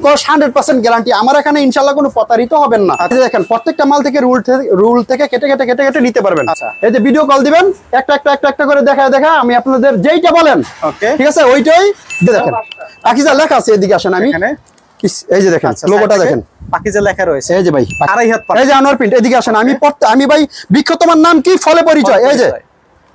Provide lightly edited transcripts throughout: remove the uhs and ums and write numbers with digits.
কস 100% guarantee. আমার এখানে ইনশাআল্লাহ কোনো প্রতারিত হবেন না। দেখেন প্রত্যেকটা মাল থেকে রুল থেকে কেটে কেটে নিতে পারবেন। এই যে ভিডিও কল দিবেন, একটা করে দেখা আমি আপনাদের যেইটা বলেন, ঠিক আছে, ওইটাই দেখেন। পাকিজা লেখা আছে, এদিকে আসেন, আমি এই যে দেখেন লোগোটা দেখেন, পাকিজা লেখা রয়েছে। এই যে ভাই আড়াই হাত, এই যে আনোয়ার প্রিন্ট, এদিকে আসেন। আমি ভাই বৃক্ষ, তোমার নাম কি, ফলে পরিচয়, এই যে,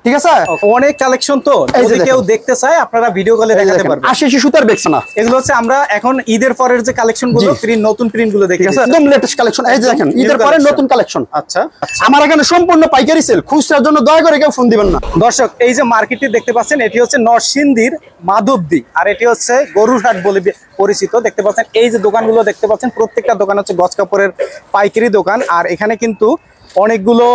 ঠিক আছে। অনেক কালেকশন তো, যদি কেউ দেখতে চায় আপনারা ভিডিও কলে দেখাতে পারবেন। 80 সুতার বেক্স না, এগুলো হচ্ছে আমরা এখন ঈদের পরের যে কালেকশন গুলো, নতুন প্রিন্ট গুলো দেখি, একদম লেটেস্ট কালেকশন। এই যে দেখেন ঈদের পরে নতুন কালেকশন। আচ্ছা, আমার এখানে সম্পূর্ণ পাইকারি সেল, খুচরার জন্য দয়া করে কেউ ফোন দিবেন না। দর্শক, এই যে মার্কেটটি দেখতে পাচ্ছেন, এটি হচ্ছে নরসিংদীর মাধবদী, আর এটি হচ্ছে গরুরহাট বলে পরিচিত। দেখতে পাচ্ছেন এই যে দোকানগুলো দেখতে পাচ্ছেন, প্রত্যেকটা দোকান হচ্ছে গজ কাপড়ের পাইকারি দোকান। আর এখানে কিন্তু অনেকগুলো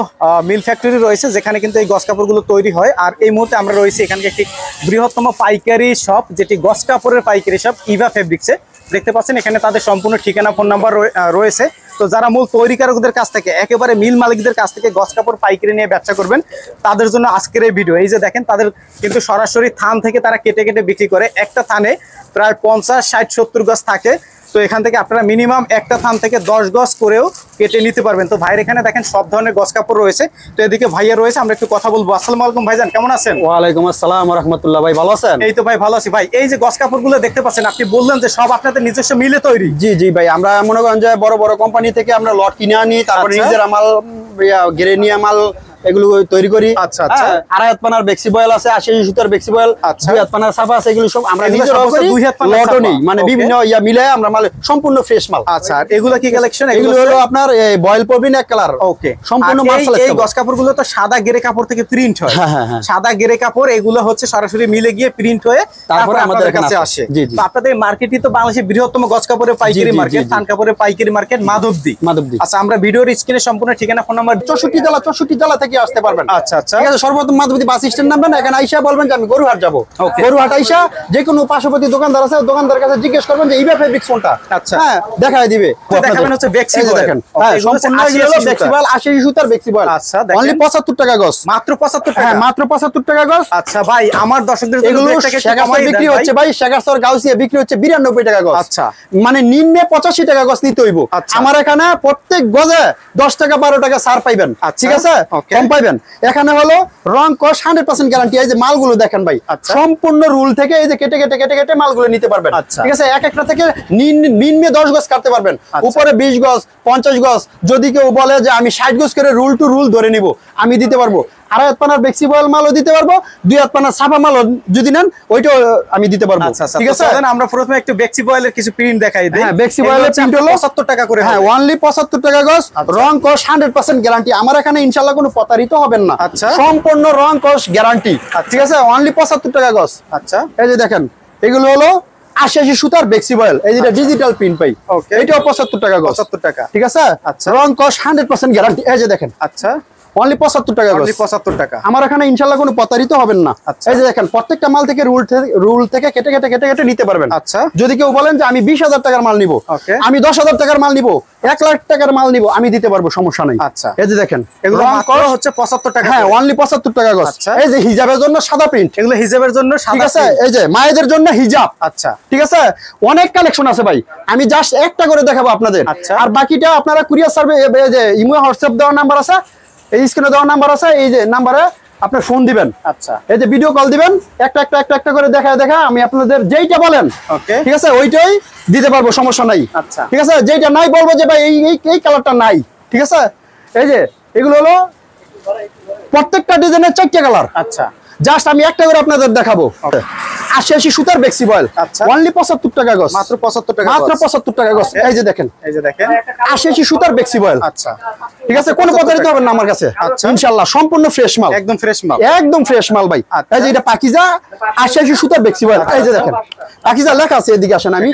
মিল ফ্যাক্টরি রয়েছে, যেখানে কিন্তু এই গজ কাপড়গুলো তৈরি হয়। আর এই মুহূর্তে আমরা রয়েছি এখানে একটি বৃহত্তম পাইকারি শপ, যেটি গজ কাপড়ের পাইকারি শপ, ইভা ফেব্রিক্সে। দেখতে পাচ্ছেন এখানে তাদের সম্পূর্ণ ঠিকানা, ফোন নাম্বার রয়েছে। তো যারা মূল তৈরিকারকদের কাছ থেকে, একেবারে মিল মালিকদের কাছ থেকে গজ কাপড় পাইকারি নিয়ে ব্যবসা করবেন, তাদের জন্য আজকের এই ভিডিও। এই যে দেখেন, তাদের কিন্তু সরাসরি থান থেকে তারা কেটে বিক্রি করে। একটা থানে প্রায় 50, 60, 70 গজ থাকে। তো এখান থেকে আপনারা মিনিমাম একটা থান থেকে 10 গজ করেও কেটে নিতে পারবেন। তো ভাইয়ের এখানে দেখেন সব ধরনের গজ কাপড় রয়েছে। তো এদিকে ভাইয়া রয়েছে, আমরা একটু কথা বলবো। আসসালামু আলাইকুম ভাইজান, কেমন আছেন? ওয়ালাইকুম আসসালাম ওয়া রাহমাতুল্লাহ। ভাই ভালো আছেন? এই তো ভাই ভালো আছি। ভাই এই যে গজ কাপড়গুলো দেখতে পাচ্ছেন, আপনি বললেন যে সব আপনাদের নিজস্ব মিলে তৈরি? জি ভাই, আমরা মনে করেন যে বড় কোম্পানি থেকে আমরা লট কিনে আনি, তারপরে নিজের মাল গেরেনিয়া মাল এগুলো তৈরি করি। আচ্ছা আচ্ছা, আড়াই হাত পানার বেক্সি বয়েল আছে, 80 সুতার বেক্সি বয়েল, 2 হাত পানার সাফা আছে, এগুলো সব আমরা নিজেরা করি। লটও নেই, মানে বিভিন্ন মিলে আমরা মাল সম্পূর্ণ ফ্রেশ মাল। আচ্ছা, আর এগুলো কি কালেকশন? এগুলো হলো আপনার এই বয়েল পবিন এক কালার। ওকে, সম্পূর্ণ মাল। এই গজ কাপড়গুলো তো সাদা গেরে কাপড় থেকে প্রিন্ট হয়। সাদা গেরে কাপড়, এগুলো হচ্ছে সরাসরি মিলে গিয়ে প্রিন্ট হয়ে তারপরে আমাদের কাছে আসে। তো আপনাদের মার্কেটই তো বাংলাদেশের বৃহত্তম গজ কাপড়ের পাইকারি মার্কেট, থান কাপড়ের পাইকারি মার্কেট মাধবদী। আচ্ছা, আমরা ভিডিওর স্ক্রিনে সম্পূর্ণ ঠিকানা, ফোন নাম্বার, 64 জেলা থেকে আসতে পারবেন। আচ্ছা আচ্ছা, ঠিক আছে। সর্বপ্রথম মাধবদী বাস স্ট্যান্ড নামবেন, এখানে আইসা বলবেন যে আমি গরুহাট যাবো। গরুহাট আইসা যে কোনো পার্শ্ববর্তী দোকানদার আছে, দোকানদারের কাছে জিজ্ঞেস করবেন যে ইভা ফেব্রিক্স কোনটা। আচ্ছা, হ্যাঁ, দেখায় দিবে। দেখাবেন হচ্ছে বেক্সি বয়েল। দেখেন সম্পূর্ণ বেক্সি বয়েল, 80 সুতার বেক্সি বয়েল। আচ্ছা, অনলি 75 টাকা গজ, মাত্র 75 টাকা। হ্যাঁ, মাত্র 75 টাকা গজ। আচ্ছা ভাই, আমার দর্শকদের জন্য এগুলো শেখাসর বিক্রি হচ্ছে ভাই, শেখাসর গাউসিয়া বিক্রি হচ্ছে 92 টাকা গজ। আচ্ছা, মানে নিম্নে 85 টাকা গজ নিতে হইব। আমার এখানে প্রত্যেক গজে 10 টাকা 12 টাকা ছাড় পাইবেন, ঠিক আছে, কম পাইবেন। এখানে হলো রং কস 100% গ্যারান্টি। এই যে মালগুলো দেখেন ভাই, সম্পূর্ণ রুল থেকে এই যে কেটে কেটে মালগুলো নিতে পারবেন, ঠিক আছে। একটা থেকে নিম্নে 10 গজ কাটতে পারবেন, উপরে 20 গজ, 50 গজ। যদি কেউ বলে যে আমি 60 গজ করে রুল টু রুল ধরে নিব, আমি দিতে পারবো। আড়াই হাত পানার বেক্সি বয়েল মালও দিতে পারবো, 2 হাত পানার সাফা মালও যদি নেন ওইটাও আমি দিতে পারবো, ঠিক আছে। আমরা প্রথমে একটু বেক্সি বয়েলের কিছু প্রিন্ট দেখাই দিই। হ্যাঁ, বেক্সি বয়েলের প্রিন্ট হলো 75 টাকা করে। হ্যাঁ, অনলি 75 টাকা গজ, রং কস 100% গ্যারান্টি। আমার এখানে ইনশাআল্লাহ কোনো প্রতারিত হবেন না। আচ্ছা, সম্পূর্ণ রং কস গ্যারান্টি, ঠিক আছে। অনলি 75 টাকা গজ। আচ্ছা, এই যে দেখেন এগুলো হলো 80 সুতার বেক্সি বয়েল, এই যে ডিজিটাল প্রিন্ট পাই, এটাও 75 টাকা গজ, 75 টাকা, ঠিক আছে। আচ্ছা, রং কস 100% গ্যারান্টি। এই যে দেখেন, আচ্ছা, অনলি 75 টাকা গজ, 75 টাকা। আমার এখানে ইনশাআল্লাহ কোনো প্রতারিত হবেন না। এই যে দেখেন প্রত্যেকটা মাল থেকে রুল থেকে কেটে কেটে নিতে পারবেন। আচ্ছা, যদি কেউ বলেন যে আমি 20,000 টাকার মাল নিব, আমি 10,000 টাকার মাল নিব, 1 লাখ টাকার মাল নিব, আমি দিতে পারবো, সমস্যা নাই। আচ্ছা, এই যে দেখেন এগুলো হচ্ছে 75 টাকা। হ্যাঁ, অনলি 75 টাকা গজ। এই যে হিজাবের জন্য সাদা প্রিন্ট, এগুলো হিজাবের জন্য সাদা, ঠিক আছে। এই যে মায়েদের জন্য হিজাব, আচ্ছা, ঠিক আছে। অনেক কালেকশন আছে ভাই, আমি জাস্ট একটা করে দেখাবো আপনাদের। আর বাকিটা আপনারা কুরিয়ার সার্ভিস, এই যে ইমো হোয়াটসঅ্যাপ দেওয়ার নাম্বার আছে, এই স্ক্রিনে দেওয়ার নাম্বার আছে, এই যে নাম্বারে আপনি ফোন দিবেন। আচ্ছা, এই যে ভিডিও কল দিবেন, একটা করে দেখা আমি আপনাদের যেইটা বলেন, ঠিক আছে, ওইটাই দিতে পারবো, সমস্যা নাই। আচ্ছা, ঠিক আছে। যেইটা নাই বলবো যে ভাই এই কালারটা নাই, ঠিক আছে। এই যে এগুলো হলো প্রত্যেকটা ডিজাইনের 4টা কালার। আচ্ছা, জাস্ট আমি একটা করে আপনাদের দেখাবো। 80 সুতার বেক্সি বয়েল, অনলি 75 টাকা গজ, মাত্র 75 টাকা, মাত্র 75 টাকা গজ। এই যে দেখেন 80 সুতার বেক্সি বয়েল। আচ্ছা, ঠিক আছে, কোনো প্রতারিত হবেন না আমার কাছে ইনশাআল্লাহ। সম্পূর্ণ ফ্রেশ মাল, একদম ফ্রেশ মাল, একদম ফ্রেশ মাল ভাই। এই যে এটা পাকিজা 80 সুতার বেক্সি বয়েল। এই যে দেখেন পাকিজা লেখা আছে, এদিকে আসেন, আমি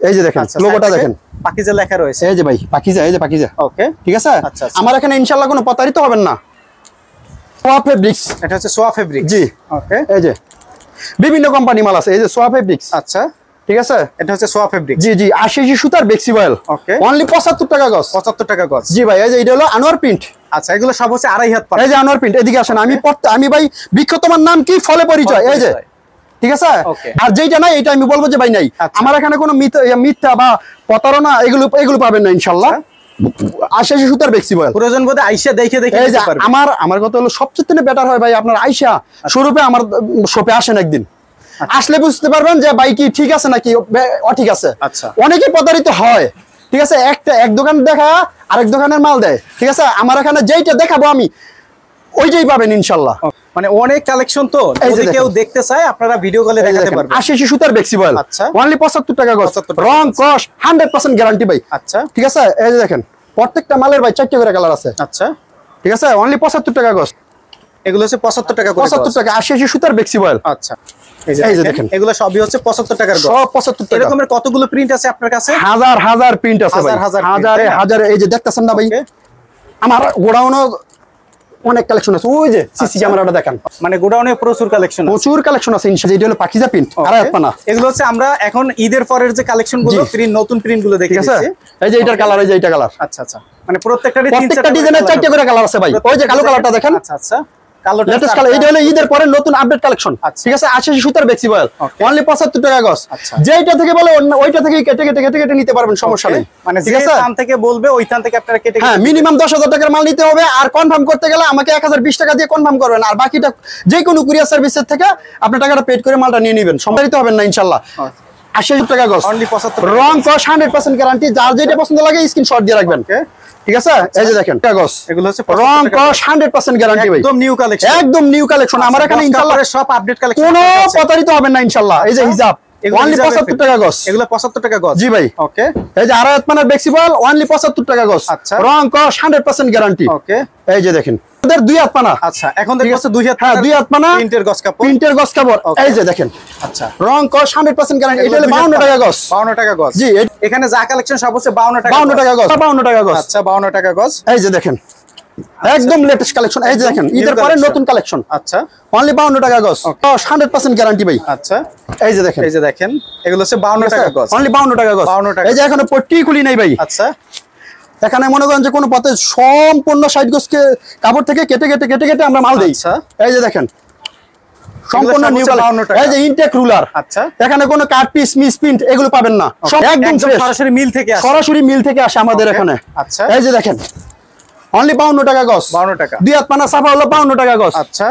এই যে দেখেন লোগোটা দেখেন, পাকিজা লেখা রয়েছে। এই যে ভাই পাকিজা, এই যে পাকিজা, ওকে, ঠিক আছে। আমার এখানে ইনশাআল্লাহ কোনো প্রতারিত হবেন না। সোয়া ফেব্রিক্স, এটা হচ্ছে সোয়া ফেব্রিক্স, জি, ওকে। এই যে বিভিন্ন কোম্পানি মাল আছে, এই যে সোয়া ফেব্রিক্স, আচ্ছা, ঠিক আছে। এটা হচ্ছে সোয়া ফেব্রিক্স, জি 80 সুতার বেক্সি বয়েল, ওকে, অনলি 75 টাকা গজ, 75 টাকা গজ, জি ভাই। এই যে এটা হলো আনোয়ার প্রিন্ট। আচ্ছা, এগুলো সব হচ্ছে আড়াই হাত পানা। এই যে আনোয়ার প্রিন্ট, এদিকে আসেন, আমি ভাই বৃক্ষ, তোমার নাম কি, ফলে পরিচয়, এই যে, ঠিক আছে। আর যেটা নাই এটা আমি বলবো যে ভাই নাই, আমার এখানে কোনো মিথ্যা বা প্রতারণা এগুলো পাবেন না ইনশাআল্লাহ। ৮০ সুতার ফ্লেক্সিবল, প্রয়োজন বোধে আইসা দেখে নিতে পারবেন। আমার কথা হলো সবচেয়ে বেটার হয় ভাই আপনার আইসা শোরুমে আমার শপে আসেন একদিন, আসলে বুঝতে পারবেন যে ভাই কি ঠিক আছে নাকি ঠিক আছে। অনেকে প্রতারিত হয়, ঠিক আছে, এক দোকান দেখা আরেক দোকানের মাল দেয়, ঠিক আছে। আমার এখানে যেইটা দেখাবো আমি ওইটাই পাবেন ইনশাআল্লাহ। মানে অনেক কালেকশন, তো যদি কেউ দেখতে চায় আপনারা ভিডিও কলে দেখাতে পারবেন। ৮০ সুতার ফ্লেক্সিবল, অনলি ৭৫ টাকা গজ, রং কস 100% গ্যারান্টি ভাই। আচ্ছা, ঠিক আছে। এই যে দেখেন প্রত্যেকটা মালের ভাই 4টা করে কালার আছে। আচ্ছা, ঠিক আছে, অনলি ৭৫ টাকা গজ। এগুলো হচ্ছে ৭৫ টাকা করে, ৭৫ টাকা ৮০ সুতার ফ্লেক্সিবল। আচ্ছা, এই যে দেখেন এগুলো সবই হচ্ছে ৭৫ টাকার গজ, সব ৭৫ টাকা। এরকমের কতগুলো প্রিন্ট আছে আপনার কাছে? হাজার প্রিন্ট আছে ভাই, হাজারে। এই যে দেখতেছেন না ভাই, আমার গোডাউনও অনেক কালেকশন আছে। ওই যে সিসি ক্যামেরাটা দেখেন, মানে গোডাউনে প্রচুর কালেকশন আছে ইনশাআল্লাহ। এটা হলো পাকিজা প্রিন্ট, আড়াইপানা। এগুলো হচ্ছে আমরা এখন ঈদের পরের যে কালেকশন গুলো, নতুন প্রিন্ট গুলো দেখে দিচ্ছি। এই যে এটার কালার, এই যে এটা কালার। আচ্ছা, মানে প্রত্যেকটা ডিজাইনের 4টা করে কালার আছে ভাই। ওই যে কালো কালারটা দেখেন। আচ্ছা, লেটেস্ট কালার। এটা হলো ঈদের পরে নতুন আপডেট কালেকশন, ঠিক আছে। ৮০ সুতার ফ্লেক্সিবল, অনলি ৭৫ টাকা গজ। যেটা থেকে বলে ওইটা থেকে কেটে নিতে পারবেন, সমস্যা নেই। মানে যে স্থান থেকে বলবে ওই স্থান থেকে আপনারা কেটে, হ্যাঁ, মিনিমাম ১০,০০০ টাকার মাল নিতে হবে। আর কনফার্ম করতে গেলে আমাকে ১০২০ টাকা দিয়ে কনফার্ম করবেন, আর বাকিটা যে কোনো কুরিয়ার সার্ভিসের থেকে আপনি টাকাটা পেড করে মালটা নিয়ে নেবেন, সম্মানিত হবেন না ইনশাআল্লাহ। ৮০ টাকা গজ, অনলি ৭৫, রং কস 100% গ্যারান্টি। যার যেটা পছন্দ লাগে স্ক্রিনশট দিয়ে রাখবেন, ঠিক আছে। এই যে দেখেন কাগজ, এগুলো হচ্ছে রং কস 100% গ্যারান্টি ভাই, একদম নিউ কালেকশন, একদম নিউ কালেকশন। আমার এখানে ইনশাআল্লাহ সব আপডেট কালেকশন, কোনো প্রতারিত হবেন না ইনশাআল্লাহ। এই যে হিজাব, অনলি ৭৫ টাকা গজ। এগুলো ৭৫ টাকা গজ, জি ভাই। ওকে। এই যে আড়াই পানার ফ্লেক্সিবল, অনলি ৭৫ টাকা গজ, রং কস 100% গ্যারান্টি, ওকে। এই যে দেখেন ওদের 2 হাত পানা। আচ্ছা, এখন দেখো 2 হাত, হ্যাঁ 2 হাত পানা, প্রিন্টের গজ কাপড়, এই যে দেখেন। আচ্ছা, রং কস 100% গ্যারান্টি। এটা হলো 52 টাকা গজ, 52 টাকা গজ। জি, এখানে যা কালেকশন সব হচ্ছে 52 টাকা, 52 টাকা গজ, 52 টাকা গজ। আচ্ছা, 52 টাকা গজ। এই যে দেখেন একদম লেটেস্ট কালেকশন। এই যে দেখেন ঈদের পরে নতুন কালেকশন। আচ্ছা, অনলি 52 টাকা গজ, 100% গ্যারান্টি ভাই। আচ্ছা, এই যে দেখেন এগুলো হচ্ছে 52 টাকা গজ, অনলি 52 টাকা গজ। 52 টাকা। এই যে এখনো পট্টি খুলি নাই ভাই। আচ্ছা, এখানে মনে করেন যে কোনো পথে সম্পূর্ণ 60 গজকে কাপড় থেকে কেটে আমরা মাল দেই। আচ্ছা, এই যে দেখেন সম্পূর্ণ নিউ কালেকশন। এই যে ইনটেক রুলার। আচ্ছা, এখানে কোনো কাট পিস মিস প্রিন্ট এগুলো পাবেন না, সব একদম ফ্রেশ, সরাসরি মিল থেকে আসে, সরাসরি মিল থেকে আসে আমাদের এখানে। আচ্ছা, এই যে দেখেন অনলি 52 টাকা গজ, 52 টাকা। 2 হাত পানা সাফা হলো 52 টাকা গজ। আচ্ছা,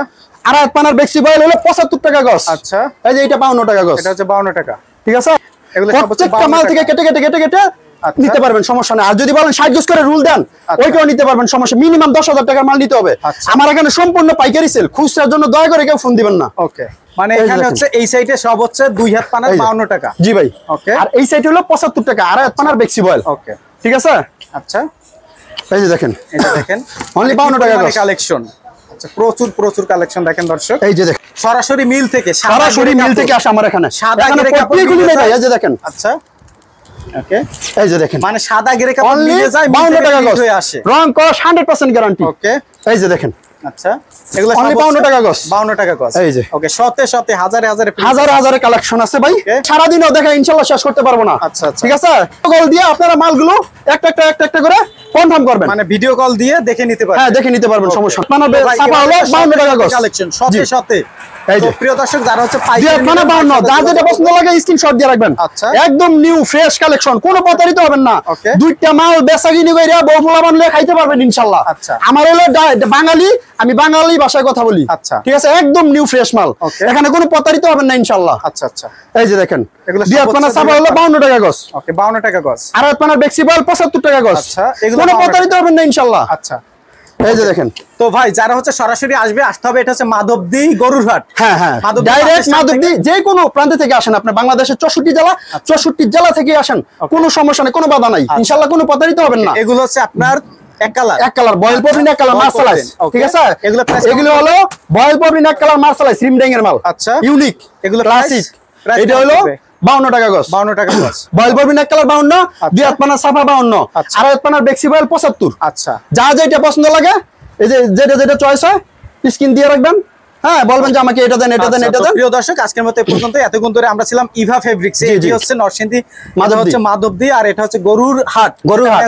আড়াই হাত পানার ফ্লেক্সিবল হলো 75 টাকা গজ। আচ্ছা, এই যে এটা 52 টাকা গজ, এটা হচ্ছে 52 টাকা, ঠিক আছে। এগুলো সব হচ্ছে প্রত্যেকটা মাল থেকে কেটে নিতে পারবেন, সমস্যা নেই। আর যদি বলেন 60 গজ করে রুল দেন, ওইটাও নিতে পারবেন, সমস্যা। মিনিমাম 10,000 টাকার মাল নিতে হবে। আমার এখানে সম্পূর্ণ পাইকারি সেল, খুচরার জন্য দয়া করে কেউ ফোন দিবেন না। ওকে, মানে এখানে হচ্ছে এই সাইডে সব হচ্ছে 2 হাত পানার 52 টাকা। জি ভাই, ওকে। আর এই সাইড হলো 75 টাকা, আড়াই হাত পানার ফ্লেক্সিবল, ওকে, ঠিক আছে। আচ্ছা, এই যে দেখেন অনলি 52 টাকা গজ কালেকশন। আচ্ছা, প্রচুর কালেকশন দেখেন দর্শক। এই যে দেখেন সরাসরি মিল থেকে আসে আমার এখানে। সাদা গেরে কাপড় খুলি নাই ভাই, এই যে দেখেন। আচ্ছা, ওকে, এই যে দেখেন মানে সাদা গেরে কাপড় মিলে যায়, 52 টাকা গজ হয়ে আসে, রং কস 100% গ্যারান্টি, ওকে। এই যে দেখেন। আচ্ছা, এগুলো অনলি 52 টাকা গজ, 52 টাকা গজ। এই যে ওকে, শতে হাজারে কালেকশন আছে ভাই। সারা দিনও দেখা ইনশাআল্লাহ শেষ করতে পারবো না। আচ্ছা, ঠিক আছে। কল দিয়ে আপনারা মালগুলো একটা করে কনফার্ম করবেন, মানে ভিডিও কল দিয়ে দেখে নিতে পারবেন। হ্যাঁ, দেখে নিতে পারবেন, সমস্যা না। সাফা হলো 52 টাকা গজ কালেকশন, শতে। এই যে প্রিয় দর্শক, যারা হচ্ছে পাইকারি মানে 52, যার যেটা পছন্দ লাগে স্ক্রিনশট দিয়ে রাখবেন। আচ্ছা, একদম নিউ ফ্রেশ কালেকশন, কোনো প্রতারিত হবেন না। দুইটা মাল বেচাকিনি কইরা বউফুলা বানলে খাইতে পারবেন ইনশাআল্লাহ। আচ্ছা, আমার হলো বাঙালি, আমি বাঙালি ভাষায় কথা বলি। আচ্ছা, ঠিক আছে, একদম নিউ ফ্রেশ মাল, এখানে কোনো প্রতারিত হবেন না ইনশাআল্লাহ। আচ্ছা, এই যে দেখেন এগুলো দুই হাত পানা সাফা হলো 52 টাকা গজ, ওকে, 52 টাকা গজ। আর হাত পানার ফ্লেক্সিবল 75 টাকা গজ। আচ্ছা, এগুলো কোনো প্রতারিত হবেন না ইনশাআল্লাহ। আচ্ছা, এই যে দেখেন। তো ভাই যারা হচ্ছে সরাসরি আসতে হবে, এটা হচ্ছে মাধবদী গরুরহাট। হ্যাঁ, ডাইরেক্ট মাধবদী যে কোনো প্রান্ত থেকে আসেন, আপনি বাংলাদেশের 64 জেলা থেকে আসেন, কোনো সমস্যা নেই, কোনো বাধা নাই ইনশাআল্লাহ, কোনো প্রতারিত হবেন না। এগুলো হচ্ছে আপনার এক কালার বয়েল পপলিন, এক কালার মার্শালাইজ, ঠিক আছে। এগুলো হলো বয়েল পপলিন, এক কালার মার্শালাইজ, রিমড্যাং এর মাল। আচ্ছা, ইউনিক, এগুলো ক্লাসিক। এটা হলো 52 টাকা গজ, 52 টাকা গজ। বয়েল পপলিন এক কালার 52, দুই হাত পানা সাফা 52, আর হাত পানার ফ্লেক্সিবল 75। আচ্ছা, যা যেটা পছন্দ লাগে, এই যে যেটা চয়েস হয় স্ক্রিন দিয়ে রাখবেন, হ্যাঁ বলবেন যে আমাকে এটা দেন এটা দেন এটা দেন। প্রিয় দর্শক আজকের মতো এই পর্যন্ত। এতক্ষণ ধরে আমরা ছিলাম ইভা ফেব্রিক্স, এটি হচ্ছে নরসিংদী, হচ্ছে মাধবদী, আর এটা হচ্ছে গরুর হাট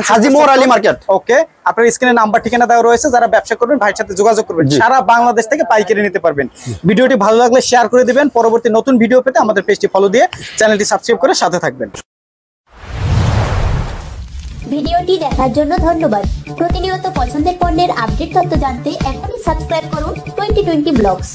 হাজী মোর আলী মার্কেট। ওকে, আপনার স্ক্রিনে নাম্বার ঠিকানা দেওয়া রয়েছে, যারা ব্যবসা করবেন ভাইয়ের সাথে যোগাযোগ করবেন, সারা বাংলাদেশ থেকে পাইকারি নিতে পারবেন। ভিডিওটি ভালো লাগলে শেয়ার করে দিবেন। পরবর্তী নতুন ভিডিও পেতে আমাদের পেজটি ফলো দিয়ে চ্যানেলটি সাবস্ক্রাইব করে সাথে থাকবেন। ভিডিওটি দেখার জন্য ধন্যবাদ। প্রতিনিয়ত পছন্দের পণ্যের আপডেট তথ্য জানতে এখনই সাবস্ক্রাইব করুন 2020 ব্লগস।